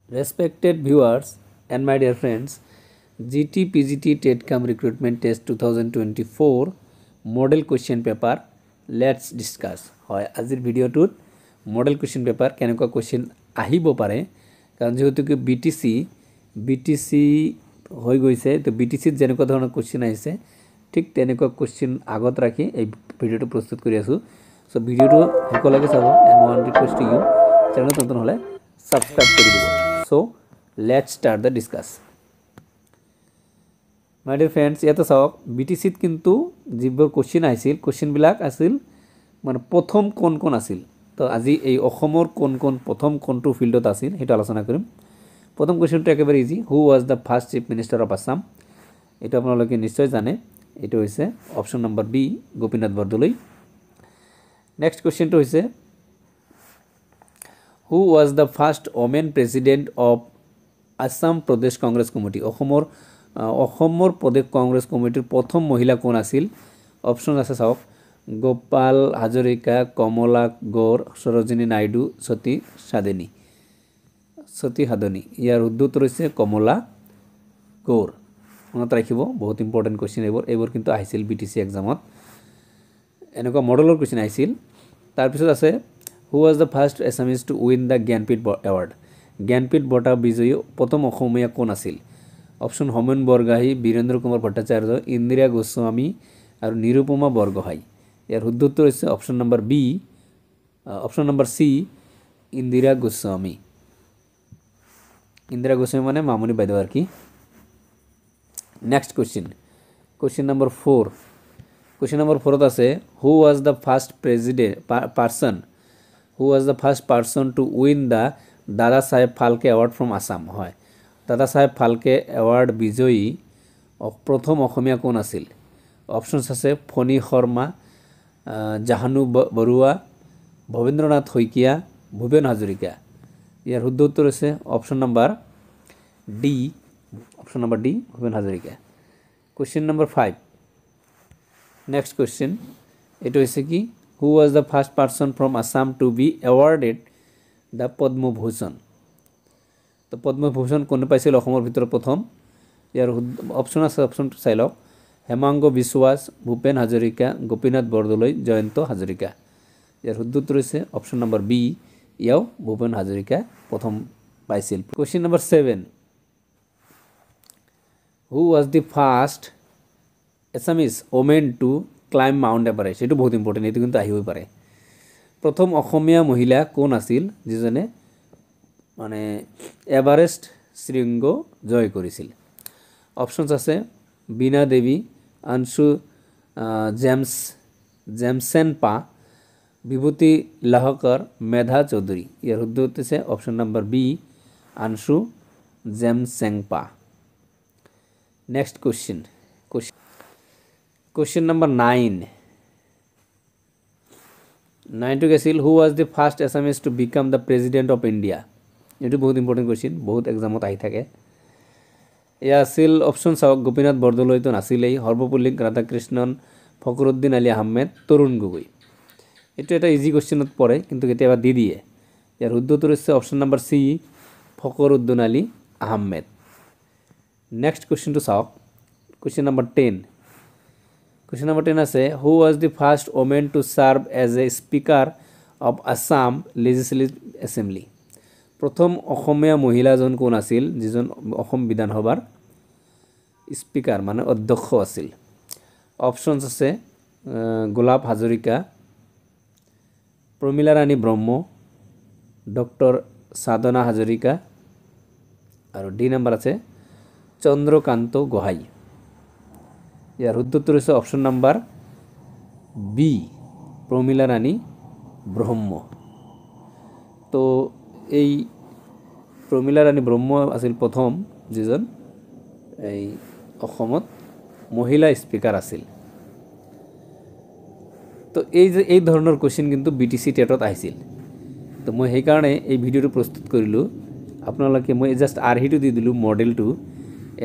Respected viewers and my dear friends, GT PGT TEDCAM Recruitment Test 2024 Model Question Paper let's discuss. হয় আজিৰ ভিডিওটোত model question paper কেনেকুৱা question আহিব পাৰে কাৰণ যেহেতু কি বিটিসি হৈ গৈছে তো বিটিসিত যেনেকুৱা ধৰণৰ কুৱেশ্যন আহিছে ঠিক তেনেকুৱা কুৱেশ্যন আগত ৰাখি এই ভিডিওটো প্ৰস্তুত কৰি আছো সো ভিডিওটো সকলোকে চাব and one request to you channel নতুন হলে সাবস্ক্রাইব কৰি দিব so let's start the discuss my dear friends ইয়াতে চাওক বিটিসিত কিন্তু যিবোৰ কুৱেশ্যন আহিছিল কুৱেশ্যন বিলাক আছিল মানে প্ৰথম কোন আছিল তো আজি এই অসমৰ কোন প্ৰথম কোনটো ফিল্ডত আছিল হেতু আলোচনা কৰিম প্ৰথম কোৱেশ্যনটো একেবাৰে easy who was the first chief minister of Assam এটা আপোনালোকে নিশ্চয় জানে এটা হৈছে option number B Gopinath Bordoloi next কোৱেশ্যনটো হৈছে who was the first women president of Assam Pradesh Congress committee অসমৰ প্ৰদেশ কংগ্ৰেছ কমিটিৰ প্ৰথম মহিলা কোন আছিল অপশন আছে চাওক গোপাল হাজৰিকা কমলা গৌৰ সৰোজিনী নাইডু সতী সাধনী ইয়াৰ উত্তৰ হৈছে কমলা গৌৰ মনত ৰাখিব বহুত ইম্পৰ্টেন্ট কোৱেশ্চন এইবোৰ কিন্তু আহিছিল বিটিসি এক্সামত এনেকুৱা মডেলৰ কোৱেশ্চন আহিছিল তাৰ পিছত আছে who was the first Assamese to win the Jnanpith award Jnanpith বঁটা বিজয়ী প্ৰথম অসমীয়া কোন আছিল অপশন হোমেন বৰগোহাঁই বীৰেন্দ্ৰ কুমাৰ ভট্টাচাৰ্য ইন্দিৰা গোস্বামী আৰু নিৰুপমা বৰগোহাঁই ইয়াৰ উত্তৰ হৈছে option number C Indira Goswami মানে মামনি বাইদেউ আৰ কি next question number 4 question number 4 আছে who was the first person to win the Dada Saheb Phalke award from Assam হয় দাদা সাহেব ফালকে এৱাৰ্ড বিজয়ী প্ৰথম অসমীয়া কোন আছিল অপশনস আছে ফণী শৰ্মা জাহানু বৰুৱা ভবেন্দ্ৰনাথ শইকীয়া ভূপেন হাজৰিকা ইয়াৰ উত্তৰ হৈছে option number D Bhupen Hazarika question number 5 next question এটা হৈছে কি who was the first person from Assam to be awarded the Padma Bhushan তো পদ্মভূষণ কোনে পাইছিল অসমৰ ভিতৰত প্ৰথম ইয়াৰ অপশন আছে অপশনটো চাই লওক হেমাংগ বিশ্বাস ভূপেন হাজৰিকা গোপীনাথ বৰদলৈ জয়ন্ত হাজৰিকা ইয়াৰ উত্তৰ হৈছে অপশন নম্বৰ বি ইয়াও ভূপেন হাজৰিকা প্ৰথম পাইছিল question number 7 who was the first Assamese women to climb Mount Everest এটো বহুত ইম্পর্টেন্ট এটো কিন্তু আহিব পাৰে প্ৰথম অসমীয়া মহিলা কোন আছিল যিজনে মানে এভাৰেষ্ট শৃংগ জয় কৰিছিল অপশনস আছে বীণা দেৱী আনসু জেমসেন পা বিভূতি লাহকৰ মেধা চৌধুৰী ইয়াৰ উত্তৰ হৈছে option number B Anshu Jamsenpa next question number 9 to আছিল who was the first Assamese to become the president of India এটো বহুত ইম্পর্টেন্ট কোশ্চেন বহুত এক্সামত আহি থাকে ইয়া আছিল অপশন চাওক গোপীনাথ বৰদলৈ তো নাছিলেই সৰ্বপল্লী ৰাধাকৃষ্ণন ফখৰুদ্দিন আলী আহমেদ তৰুণ গগৈ এটো এটা ইজি কোশ্চেনত পৰে কিন্তু কেতিয়াবা দি দিয়ে ইয়াৰ উত্তৰ হৈছে option number C Fakhruddin Ali Ahmed next কোশ্চেনটো চাওক কোশ্চেন নম্বৰ 10 আছে who was the first women to serve as a speaker of Assam legislative assembly প্রথম অসমীয়া মহিলাজন কোন আছিল যিজন অসম বিধানসভাৰ স্পিকাৰ মানে অধ্যক্ষ আছিল অপশনস আছে গোলাপ হাজৰিকা প্ৰমিলা ৰাণী ব্ৰহ্ম ডক্টৰ সাধনা হাজৰিকা আৰু ডি নম্বৰ আছে চন্দ্ৰকান্ত গোহাঁই ইয়াৰ উত্তৰ হৈছে অপশন নম্বৰ বি প্ৰমিলা ৰাণী ব্ৰহ্ম তো এই প্ৰমিলা ৰাণী ব্ৰহ্ম আছিল প্ৰথম যিজন এই অসমত মহিলা স্পিকাৰ আছিল তো এই ধৰণৰ কোশ্চেন কিন্তু বিটিসি টেটত আহিছিল তো মই সেই কাৰণে এই ভিডিওটো প্ৰস্তুত কৰিলো আপোনালোকে মই জাস্ট আৰহিটো দি দিলো মডেলটো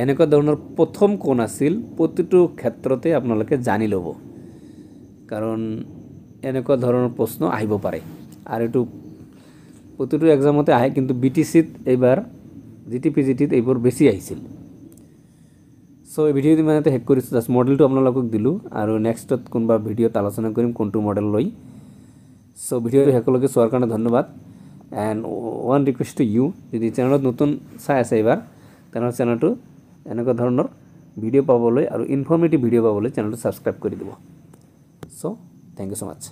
এনেকুৱা ধৰণৰ প্ৰথম কোন আছিল প্ৰতিটো ক্ষেত্ৰতে আপোনালোকে জানি ল'ব কাৰণ এনেকুৱা ধৰণৰ প্ৰশ্ন আহিব পাৰে আৰু এটো প্ৰতিটো এক্সামতে আহে কিন্তু বিটিসিত এবাৰ জিটিপিজিটিত এইবোৰ বেছি আহিছিল সো এই ভিডিঅ' ইমানতে শেষ কৰিছোঁ জাষ্ট মডেলটো আপোনালোকক দিলোঁ আৰু নেক্সটত কোনোবা ভিডিঅ'ত আলোচনা কৰিম কোনটো মডেল লৈ সো ভিডিঅ'টো শেষলৈকে চোৱাৰ কাৰণে ধন্যবাদ and one request to you যদি চেনেলত নতুন চাই আছে এইবাৰ তেনেহ'লে চেনেলটো এনেকুৱা ধৰণৰ ভিডিঅ' পাবলৈ আৰু ইনফৰ্মেটিভ ভিডিঅ' পাবলৈ চেনেলটো ছাবস্ক্ৰাইব কৰি দিব so thank you so much